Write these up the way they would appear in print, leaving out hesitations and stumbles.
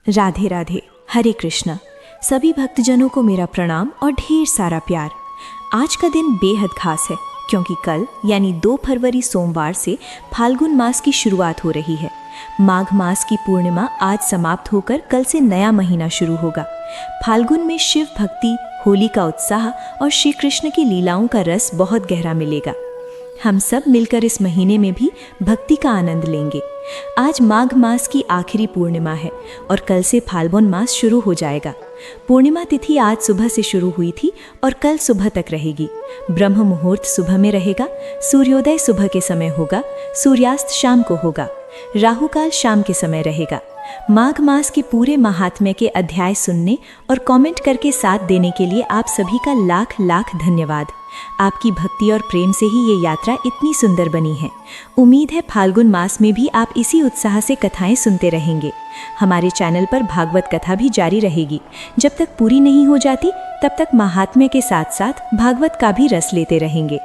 राधे राधे, हरे कृष्ण। सभी भक्तजनों को मेरा प्रणाम और ढेर सारा प्यार। आज का दिन बेहद खास है क्योंकि कल यानी 2 फरवरी सोमवार से फाल्गुन मास की शुरुआत हो रही है। माघ मास की पूर्णिमा आज समाप्त होकर कल से नया महीना शुरू होगा। फाल्गुन में शिव भक्ति, होली का उत्साह और श्री कृष्ण की लीलाओं का रस बहुत गहरा मिलेगा। हम सब मिलकर इस महीने में भी भक्ति का आनंद लेंगे। आज माघ मास की आखिरी पूर्णिमा है और कल से फाल्गुन मास शुरू हो जाएगा। पूर्णिमा तिथि आज सुबह से शुरू हुई थी और कल सुबह तक रहेगी। ब्रह्म मुहूर्त सुबह में रहेगा, सूर्योदय सुबह के समय होगा, सूर्यास्त शाम को होगा, राहु काल शाम के समय रहेगा। माघ मास के पूरे महात्म्य के अध्याय सुनने और कमेंट करके साथ देने के लिए आप सभी का लाख लाख धन्यवाद। आपकी भक्ति और प्रेम से ही ये यात्रा इतनी सुंदर बनी है। उम्मीद है फाल्गुन मास में भी आप इसी उत्साह से कथाएं सुनते रहेंगे। हमारे चैनल पर भागवत कथा भी जारी रहेगी। जब तक पूरी नहीं हो जाती तब तक महात्म्य के साथ साथ भागवत का भी रस लेते रहेंगे।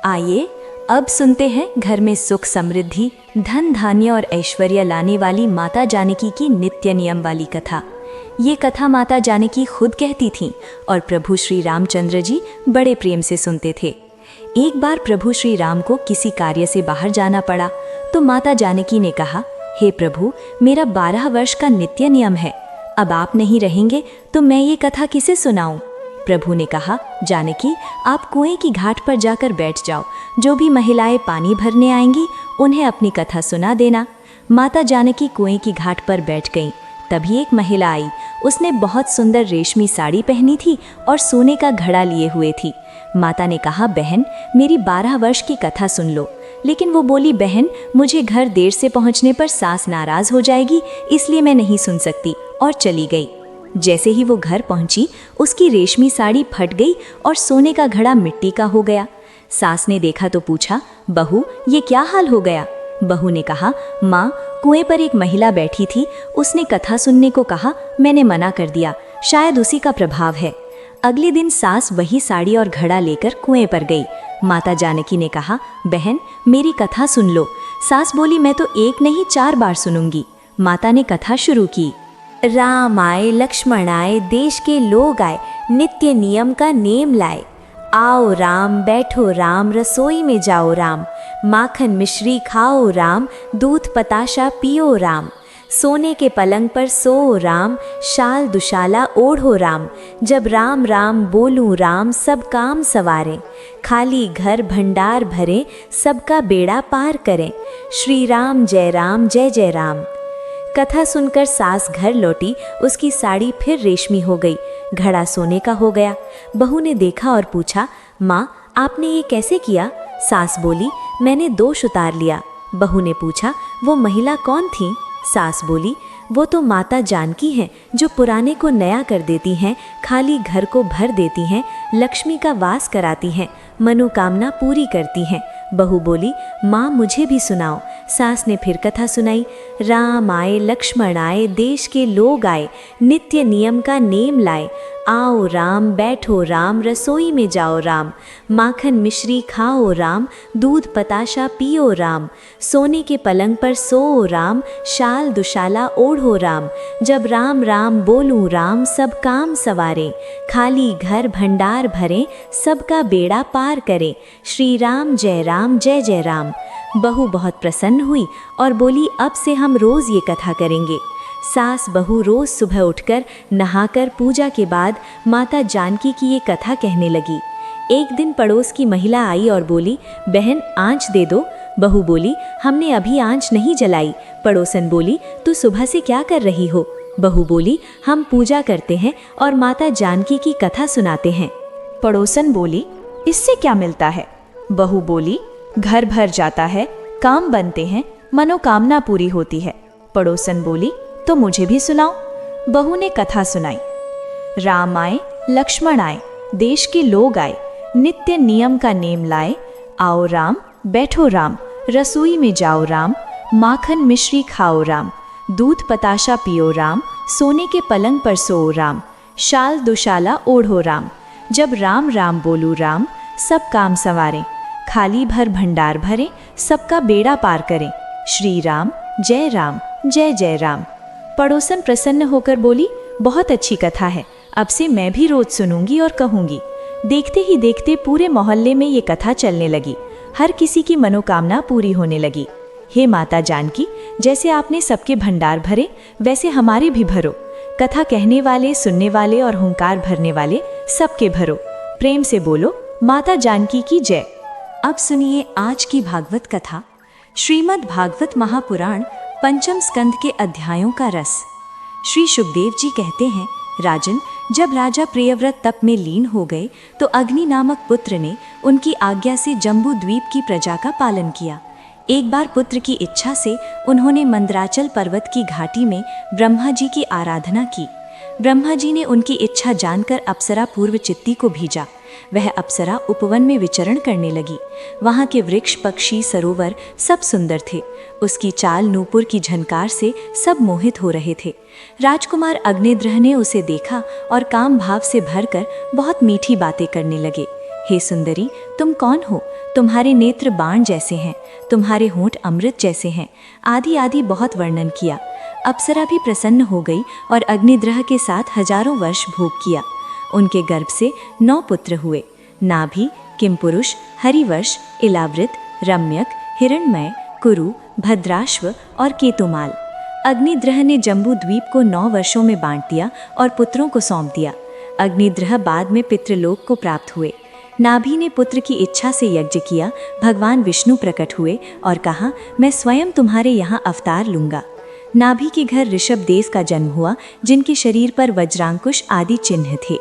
आइए अब सुनते हैं घर में सुख समृद्धि, धन धान्य और ऐश्वर्य लाने वाली माता जानकी की नित्य नियम वाली कथा। ये कथा माता जानकी खुद कहती थीं और प्रभु श्री रामचंद्र जी बड़े प्रेम से सुनते थे। एक बार प्रभु श्री राम को किसी कार्य से बाहर जाना पड़ा तो माता जानकी ने कहा, हे प्रभु, मेरा 12 वर्ष का नित्य नियम है, अब आप नहीं रहेंगे तो मैं ये कथा किसे सुनाऊं? प्रभु ने कहा, जानकी, आप कुएं की घाट पर जाकर बैठ जाओ। जो भी महिलाएं पानी भरने आएंगी उन्हें अपनी कथा सुना देना। माता जानकी कुएं की घाट पर बैठ गईं। तभी एक महिला आई। उसने बहुत सुंदर रेशमी साड़ी पहनी थी और सोने का घड़ा लिए हुए थी। माता ने कहा, बहन, मेरी 12 वर्ष की कथा सुन लो। लेकिन वो बोली, बहन, मुझे घर देर से पहुंचने पर सास नाराज हो जाएगी, इसलिए मैं नहीं सुन सकती, और चली गई। जैसे ही वो घर पहुंची उसकी रेशमी साड़ी फट गई और सोने का घड़ा मिट्टी का हो गया। सास ने देखा तो पूछा, बहू, ये क्या हाल हो गया? बहू ने कहा, माँ, कुएं पर एक महिला बैठी थी, उसने कथा सुनने को कहा, मैंने मना कर दिया, शायद उसी का प्रभाव है। अगले दिन सास वही साड़ी और घड़ा लेकर कुएं पर गई। माता जानकी ने कहा, बहन, मेरी कथा सुन लो। सास बोली, मैं तो 1 नहीं 4 बार सुनूंगी। माता ने कथा शुरू की। राम आए, लक्ष्मण आए, देश के लोग आए, नित्य नियम का नेम लाए। आओ राम, बैठो राम, रसोई में जाओ राम, माखन मिश्री खाओ राम, दूध पताशा पियो राम, सोने के पलंग पर सो राम, शाल दुशाला ओढ़ो राम, जब राम राम बोलूं राम, सब काम सवारें, खाली घर भंडार भरें, सबका बेड़ा पार करें, श्री राम जय राम। कथा सुनकर सास घर लौटी। उसकी साड़ी फिर रेशमी हो गई, घड़ा सोने का हो गया। बहू ने देखा और पूछा, माँ, आपने ये कैसे किया? सास बोली, मैंने दोष उतार लिया। बहू ने पूछा, वो महिला कौन थी? सास बोली, वो तो माता जानकी हैं, जो पुराने को नया कर देती हैं, खाली घर को भर देती हैं, लक्ष्मी का वास कराती हैं, मनोकामना पूरी करती हैं। बहू बोली, माँ, मुझे भी सुनाओ। सास ने फिर कथा सुनाई। राम आए, लक्ष्मण आए, देश के लोग आए, नित्य नियम का नेम लाए। आओ राम, बैठो राम, रसोई में जाओ राम, माखन मिश्री खाओ राम, दूध पताशा पियो राम, सोने के पलंग पर सो राम, शाल दुशाला ओढ़ो राम, जब राम राम बोलूं राम, सब काम सवारें, खाली घर भंडार भरें, सबका बेड़ा पार करें, श्री राम जय राम। बहू बहुत प्रसन्न हुई और बोली, अब से हम रोज ये कथा करेंगे। सास बहू रोज सुबह उठकर नहाकर पूजा के बाद माता जानकी की ये कथा कहने लगी। एक दिन पड़ोस की महिला आई और बोली, बहन, आंच दे दो। बहू बोली, हमने अभी आंच नहीं जलाई। पड़ोसन बोली, तू सुबह से क्या कर रही हो? बहू बोली, हम पूजा करते हैं और माता जानकी की कथा सुनाते हैं। पड़ोसन बोली, इससे क्या मिलता है? बहू बोली, घर भर जाता है, काम बनते हैं, मनोकामना पूरी होती है। पड़ोसन बोली, तो मुझे भी सुनाओ। बहू ने कथा सुनाई। राम आए, लक्ष्मण आए, देश के लोग आए, नित्य नियम का नेम लाए। आओ राम, बैठो राम, रसोई में जाओ राम, माखन मिश्री खाओ राम, दूध पताशा पियो राम, सोने के पलंग पर सो राम, शाल दुशाला ओढ़ो राम, जब राम राम बोलूं राम, सब काम संवारें, खाली भर भंडार भरें, सबका बेड़ा पार करें, श्री राम जय राम। पड़ोसन प्रसन्न होकर बोली, बहुत अच्छी कथा है, अब से मैं भी रोज सुनूंगी और कहूंगी। देखते ही देखते पूरे मोहल्ले में ये कथा चलने लगी। हर किसी की मनोकामना पूरी होने लगी। हे माता जानकी, जैसे आपने सबके भंडार भरे, वैसे हमारे भी भरो। कथा कहने वाले, सुनने वाले और हुंकार भरने वाले सबके भरो। प्रेम से बोलो, माता जानकी की जय। अब सुनिए आज की भागवत कथा। श्रीमद् भागवत महापुराण पंचम स्कंद के अध्यायों का रस। श्री सुखदेव जी कहते हैं, राजन, जब राजा प्रियव्रत तप में लीन हो गए तो अग्नि नामक पुत्र ने उनकी आज्ञा से जम्बू द्वीप की प्रजा का पालन किया। एक बार पुत्र की इच्छा से उन्होंने मंदराचल पर्वत की घाटी में ब्रह्मा जी की आराधना की। ब्रह्मा जी ने उनकी इच्छा जानकर अप्सरा पूर्व चित्ती को भेजा। वह अप्सरा उपवन में विचरण करने लगी। वहाँ के वृक्ष, पक्षी, सरोवर सब सुंदर थे। उसकी चाल, नूपुर की झनकार से सब मोहित हो रहे थे। राजकुमार अग्निद्रह ने उसे देखा और काम भाव से भरकर बहुत मीठी बातें करने लगे। हे सुंदरी, तुम कौन हो? तुम्हारे नेत्र बाण जैसे हैं, तुम्हारे होंठ अमृत जैसे हैं, आदि आदि बहुत वर्णन किया। अप्सरा भी प्रसन्न हो गई और अग्निद्रह के साथ हजारों वर्ष भोग किया। उनके गर्भ से 9 पुत्र हुए। नाभि, किमपुरुष, हरिवर्ष, इलावृत, रम्यक, हिरण्मय, कुरु, भद्राश्व और केतुमाल। अग्निद्रह ने जम्बू द्वीप को 9 वर्षों में बांट दिया और पुत्रों को सौंप दिया। अग्निद्रह बाद में पितृलोक को प्राप्त हुए। नाभि ने पुत्र की इच्छा से यज्ञ किया। भगवान विष्णु प्रकट हुए और कहा, मैं स्वयं तुम्हारे यहाँ अवतार लूंगा। नाभि के घर ऋषभदेव का जन्म हुआ, जिनके शरीर पर वज्रांकुश आदि चिन्ह थे।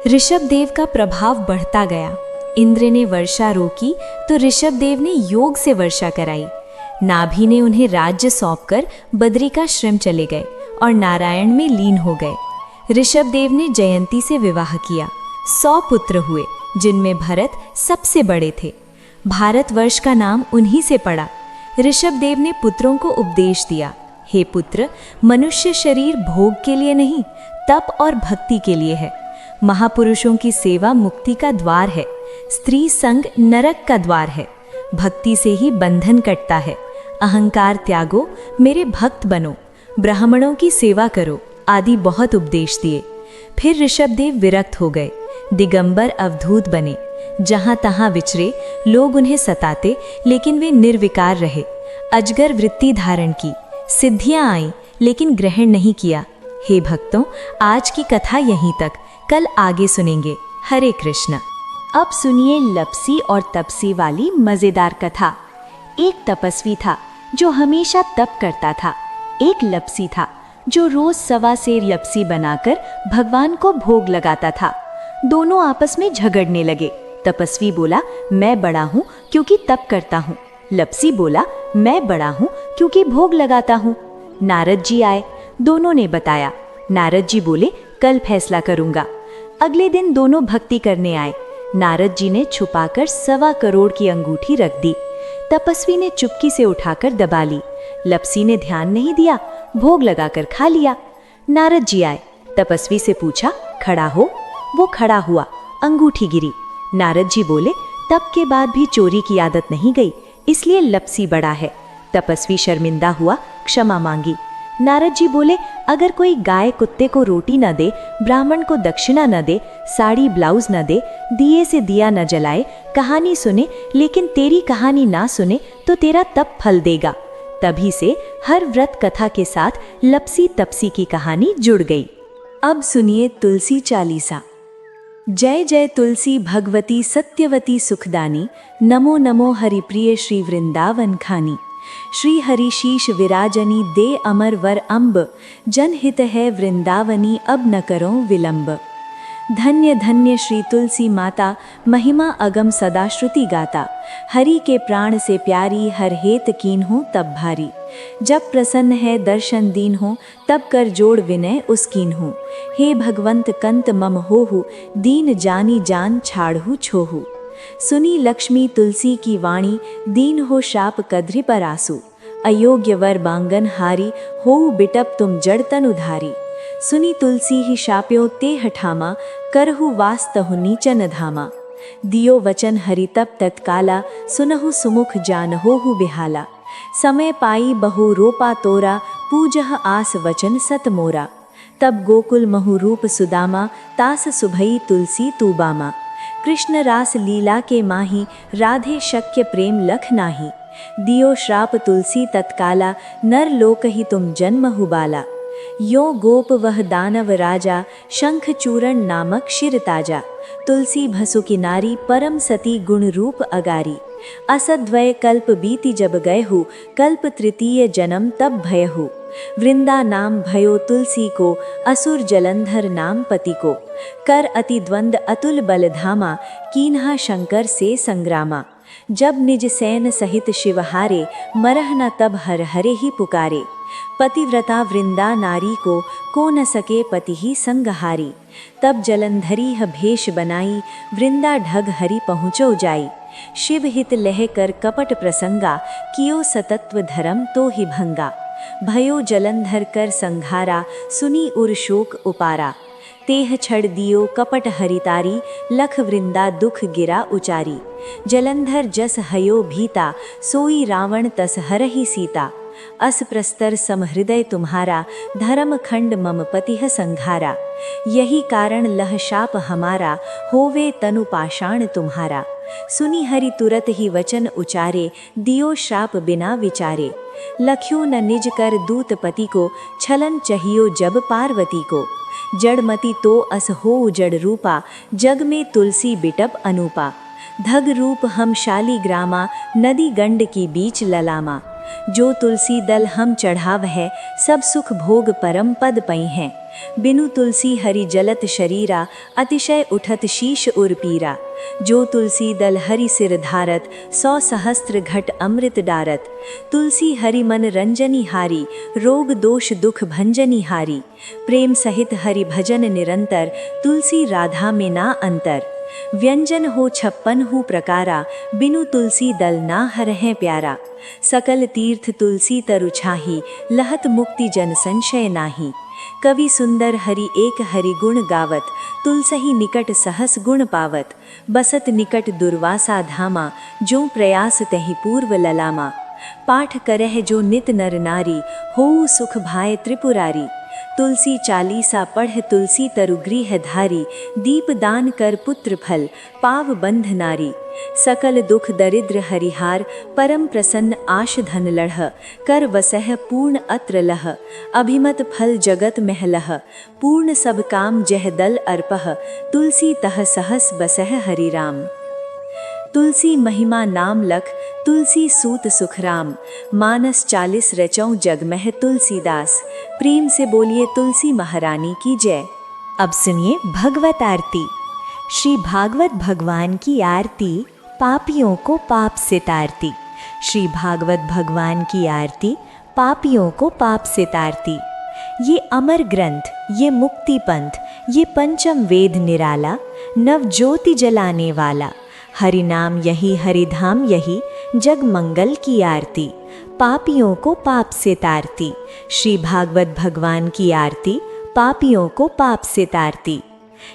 ऋषभदेव का प्रभाव बढ़ता गया। इंद्र ने वर्षा रोकी तो ऋषभदेव ने योग से वर्षा कराई। नाभि ने उन्हें राज्य सौंपकर बद्रिकाश्रम चले गए और नारायण में लीन हो गए। ऋषभदेव ने जयंती से विवाह किया। 100 पुत्र हुए, जिनमें भरत सबसे बड़े थे। भारतवर्ष का नाम उन्हीं से पड़ा। ऋषभदेव ने पुत्रों को उपदेश दिया, हे पुत्र, मनुष्य शरीर भोग के लिए नहीं, तप और भक्ति के लिए है। महापुरुषों की सेवा मुक्ति का द्वार है। स्त्री संग नरक का द्वार है। भक्ति से ही बंधन कटता है। अहंकार त्यागो, मेरे भक्त बनो, ब्राह्मणों की सेवा करो आदि बहुत उपदेश दिए। फिर ऋषभदेव विरक्त हो गए, दिगंबर अवधूत बने। जहां तहां विचरे, लोग उन्हें सताते, लेकिन वे निर्विकार रहे। अजगर वृत्ति धारण की, सिद्धियां आईं, लेकिन ग्रहण नहीं किया। हे भक्तों, आज की कथा यहीं तक, कल आगे सुनेंगे। हरे कृष्ण। अब सुनिए लपसी और तपसी वाली मजेदार कथा। एक तपस्वी था जो हमेशा तप करता था। एक लपसी था जो रोज 1.25 सेर लपसी बनाकर भगवान को भोग लगाता था। दोनों आपस में झगड़ने लगे। तपस्वी बोला, मैं बड़ा हूँ क्योंकि तप करता हूँ। लपसी बोला, मैं बड़ा हूँ क्योंकि भोग लगाता हूँ। नारद जी आए, दोनों ने बताया। नारद जी बोले, कल फैसला करूंगा। अगले दिन दोनों भक्ति करने आए। नारद जी ने छुपाकर 1.25 करोड़ की अंगूठी रख दी। तपस्वी ने चुपकी से उठाकर दबा ली। लपसी ने ध्यान नहीं दिया, भोग लगाकर खा लिया। नारद जी आए, तपस्वी से पूछा, खड़ा हो। वो खड़ा हुआ, अंगूठी गिरी। नारद जी बोले, तप के बाद भी चोरी की आदत नहीं गई, इसलिए लपसी बड़ा है। तपस्वी शर्मिंदा हुआ, क्षमा मांगी। नारद जी बोले, अगर कोई गाय कुत्ते को रोटी न दे, ब्राह्मण को दक्षिणा न दे, साड़ी ब्लाउज न दे, दिए से दिया न जलाए, कहानी सुने लेकिन तेरी कहानी ना सुने, तो तेरा तप फल देगा। तभी से हर व्रत कथा के साथ लपसी तपसी की कहानी जुड़ गई। अब सुनिए तुलसी चालीसा। जय जय तुलसी भगवती सत्यवती सुखदानी, नमो नमो हरिप्रिय श्री वृंदावन खानी। श्री हरि शीश विराजनी दे अमर वर अम्ब, जनहित है वृंदावनी अब न करो विलंब। धन्य धन्य श्री तुलसी माता, महिमा अगम सदा श्रुति गाता। हरि के प्राण से प्यारी, हर हेत कीन हो तब भारी। जब प्रसन्न है दर्शन दीन हो, तब कर जोड़ विनय उसकीन हो। हे भगवंत कंत मम होहु, दीन जानी जान छाड़हु छोहु। सुनी लक्ष्मी तुलसी की वाणी, दीन हो शाप कद्रि पर आसु। अयोग्य वर बांगन हारी, होउ बिटप तुम जड़ तन उधारी। सुनी तुलसी ही शाप्यों ते हठामा, करहु वास तहु नीचन धामा। दियो वचन हरि तप तत्काला, सुनहु सुमुख जान होहु बिहाला। समय पाई बहु रोपा तोरा, पूजह आस वचन सत मोरा। तब गोकुल महु रूप सुदामा, तास सुभई तुलसी तूबामा। कृष्ण रास लीला के माही, राधे शक्य प्रेम लख नाही। दियो श्राप तुलसी तत्काला, नर लोक ही तुम जन्म हुबाला। यो गोप वह दानव राजा, शंख चूरण नामक शिर ताजा। तुलसी भसु किनारी, परम सती गुण रूप अगारी। असद्वय कल्प बीती जब गयहु, कल्प तृतीय जन्म तब भयहु। वृंदा नाम भयो तुलसी को, असुर जलंधर नाम पति को। कर अति द्वंद अतुल बल धामा, कीन्हा शंकर से संग्रामा। जब निज सैन सहित शिवहारे, मरह न तब हर हरे ही पुकारे। पतिव्रता वृंदा नारी को न सके पति ही संगहारी। तब जलंधरी भेष बनाई, वृंदा ढग हरि पहुँचो जाई। शिव हित लह कर कपट प्रसंगा, कियो सतत्व धर्म तो ही भंगा। भयो जलंधर कर संघारा, सुनी उर शोक उपारा। तेह छड़ दियो कपट हरितारी, लख वृंदा दुख गिरा उचारी। जलंधर जस हयो भीता, सोई रावण तस हरहि सीता। अस प्रस्तर समहृदय तुम्हारा, धर्म खंड मम पतिह संघारा। यही कारण लह शाप हमारा, होवे तनु पाषाण तुम्हारा। सुनी हरि तुरत ही वचन उचारे, दियो श्राप बिना विचारे। लख्यो न निज कर दूत पति को, छलन चाहियो जब पार्वती को। जड़मति तो अस हो जड़ रूपा, जग में तुलसी बिटप अनूपा। धग रूप हम शाली ग्रामा, नदी गंड की बीच ललामा। जो तुलसी दल हम चढ़ाव है, सब सुख भोग परम पद पई हैं। बिनु तुलसी हरि जलत शरीरा, अतिशय उठत शीश उर पीरा। जो तुलसी दल हरि सिर धारत, 100 सहस्त्र घट अमृत डारत। तुलसी हरि मन रंजनी हारी, रोग दोष दुख भंजनी हारी। प्रेम सहित हरि भजन निरंतर, तुलसी राधा में ना अंतर। व्यंजन हो 56 प्रकारा, बिनु तुलसी दल ना हरहै प्यारा। सकल तीर्थ तुलसी तरु छाही, लहत मुक्ति जन संशय नाही। कवि सुंदर हरि एक हरि गुण गावत, तुलसही निकट सहस गुण पावत। बसत निकट दुर्वासा धामा, जो प्रयास तहि पूर्व ललामा। पाठ करह जो नित नर नारी, होऊ सुख भाय त्रिपुरारी। तुलसी चालीसा पढ़ तुलसी तरु गृह धारी। दीप दान कर पुत्र फल, पाव बंध नारी। सकल दुख दरिद्र हरिहार, परम प्रसन्न आश धन लढ़। कर वसह पूर्ण अत्र लह, अभिमत फल जगत महलह। पूर्ण सब काम जह दल अर्पह, तुलसी तह सहस बसह हरि राम। तुलसी महिमा नाम लख, तुलसी सूत सुखराम। मानस 40 रचौं जग मह तुलसीदास। प्रेम से बोलिए तुलसी महारानी की जय। अब सुनिए भगवत आरती। श्री भागवत भगवान की आरती, पापियों को पाप से तारती। श्री भागवत भगवान की आरती, पापियों को पाप से तारती। ये अमर ग्रंथ, ये मुक्ति पंथ, ये पंचम वेद निराला, नव ज्योति जलाने वाला। हरि नाम यही हरिधाम यही, जग मंगल की आरती। पापियों को पाप से तारती। श्री भागवत भगवान की आरती, पापियों को पाप से तारती।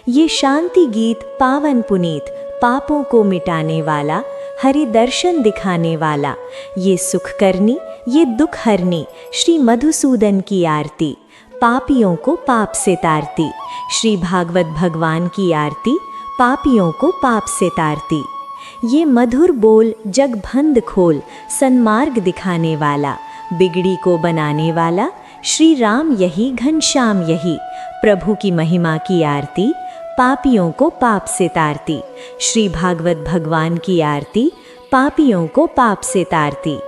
ये शांति गीत पावन पुनीत, पापों को मिटाने वाला, हरि दर्शन दिखाने वाला। ये सुख करनी, ये दुख हरनी, श्री मधुसूदन की आरती। पापियों को पाप से तारती। श्री भागवत भगवान की आरती, पापियों को पाप से तारती। ये मधुर बोल जगभंद खोल, सन्मार्ग दिखाने वाला, बिगड़ी को बनाने वाला। श्री राम यही घनश्याम यही, प्रभु की महिमा की आरती, पापियों को पाप से तारती। श्री भागवत भगवान की आरती, पापियों को पाप से तारती।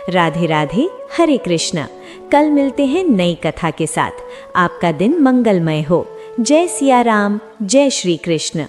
राधे राधे, हरे कृष्ण। कल मिलते हैं नई कथा के साथ। आपका दिन मंगलमय हो। जय सिया राम, जय श्री कृष्ण।